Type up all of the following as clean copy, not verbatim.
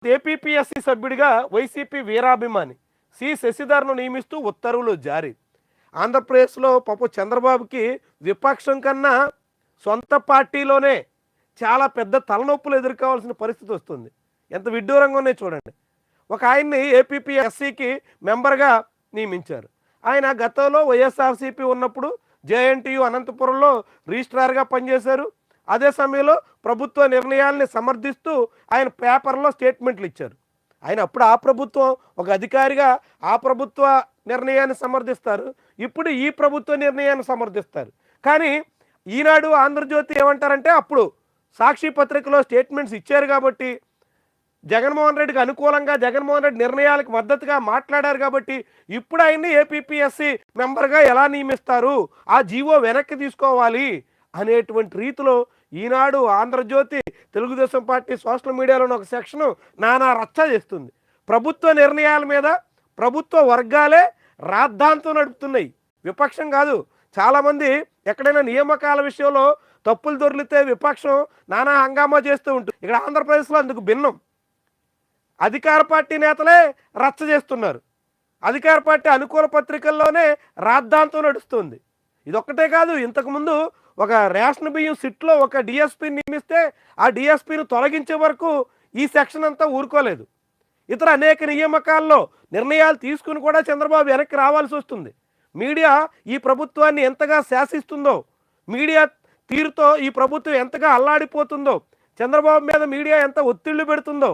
APPSC సభ్యుడిగా YCP వీరాభిమాని C శశిధర్ను నియమిస్తూ ఉత్తర్వులు జారీ. ఆంధ్రప్రదేశ్లో పాపం చంద్రబాబుకి విపక్షం కన్నా సొంత పార్టీలోనే చాలా పెద్ద తలనొప్పులు ఎదుర్కోవాల్సిన పరిస్థితి వస్తుంది. ఎంత విడ్డూరంగా ఉన్నాయి చూడండి. ఒక ఆయన్ని ఏపీపీఎస్సీకి మెంబర్గా నియమించారు. ఆయన గతంలో వైఎస్ఆర్సీపీ ఉన్నప్పుడు జేఎన్టీయూ అనంతపురంలో రిజిస్ట్రార్గా పనిచేశారు. అదే సమయంలో ప్రభుత్వ నిర్ణయాల్ని సమర్థిస్తూ ఆయన పేపర్లో స్టేట్మెంట్లు ఇచ్చారు. ఆయన అప్పుడు ఆ ప్రభుత్వం ఒక అధికారిగా ఆ ప్రభుత్వ నిర్ణయాన్ని సమర్థిస్తారు, ఇప్పుడు ఈ ప్రభుత్వ నిర్ణయాన్ని సమర్థిస్తారు. కానీ ఈనాడు ఆంధ్రజ్యోతి ఏమంటారంటే అప్పుడు సాక్షి పత్రికలో స్టేట్మెంట్స్ ఇచ్చారు కాబట్టి, జగన్మోహన్ రెడ్డికి అనుకూలంగా జగన్మోహన్ రెడ్డి నిర్ణయాలకు మద్దతుగా మాట్లాడారు కాబట్టి ఇప్పుడు ఆయన్ని ఏపీపీఎస్సీ మెంబర్గా ఎలా నియమిస్తారు, ఆ జీవో వెనక్కి తీసుకోవాలి అనేటువంటి రీతిలో ఈనాడు ఆంధ్రజ్యోతి తెలుగుదేశం పార్టీ సోషల్ మీడియాలోని ఒక సెక్షను నానా రచ్చ చేస్తుంది. ప్రభుత్వ నిర్ణయాల మీద ప్రభుత్వ వర్గాలే రాద్ధాంతం నడుపుతున్నాయి, విపక్షం కాదు. చాలామంది ఎక్కడైనా నియామకాల విషయంలో తప్పులు దొర్లితే విపక్షం నానా హంగామా చేస్తూ ఉంటుంది. ఇక్కడ ఆంధ్రప్రదేశ్లో అందుకు భిన్నం. అధికార పార్టీ నేతలే రచ్చ చేస్తున్నారు. అధికార పార్టీ అనుకూల పత్రికల్లోనే రాద్ధాంతం నడుస్తుంది. ఇదొక్కటే కాదు, ఇంతకుముందు ఒక రేషన్ బియ్యం సిట్లో ఒక డిఎస్పీని నియమిస్తే ఆ డిఎస్పీని తొలగించే వరకు ఈ సెక్షన్ అంతా ఊరుకోలేదు. ఇతర అనేక నియామకాల్లో నిర్ణయాలు తీసుకుని కూడా చంద్రబాబు వెనక్కి రావాల్సి వస్తుంది. మీడియా ఈ ప్రభుత్వాన్ని ఎంతగా శాసిస్తుందో, మీడియా తీరుతో ఈ ప్రభుత్వం ఎంతగా అల్లాడిపోతుందో, చంద్రబాబు మీద మీడియా ఎంత ఒత్తిళ్లు పెడుతుందో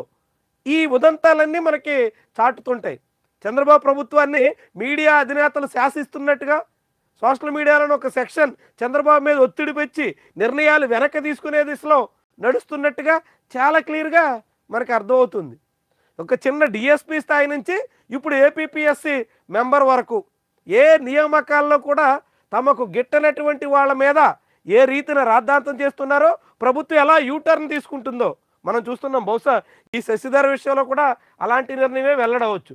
ఈ ఉదంతాలన్నీ మనకి చాటుతుంటాయి. చంద్రబాబు ప్రభుత్వాన్ని మీడియా అధినేతలు శాసిస్తున్నట్టుగా సోషల్ మీడియాలోని ఒక సెక్షన్ చంద్రబాబు మీద ఒత్తిడి పెంచి నిర్ణయాలు వెనక్కి తీసుకునే దిశలో నడుస్తున్నట్టుగా చాలా క్లియర్గా మనకు అర్థమవుతుంది. ఒక చిన్న డిఎస్పీ స్థాయి నుంచి ఇప్పుడు ఏపీపీఎస్సీ మెంబర్ వరకు ఏ నియామకాల్లో కూడా తమకు గిట్టనటువంటి వాళ్ళ మీద ఏ రీతిన రాద్ధాంతం చేస్తున్నారో, ప్రభుత్వం ఎలా యూటర్న్ తీసుకుంటుందో మనం చూస్తున్నాం. బహుశా ఈ శశిధర్ విషయంలో కూడా అలాంటి నిర్ణయమే వెల్లడవచ్చు.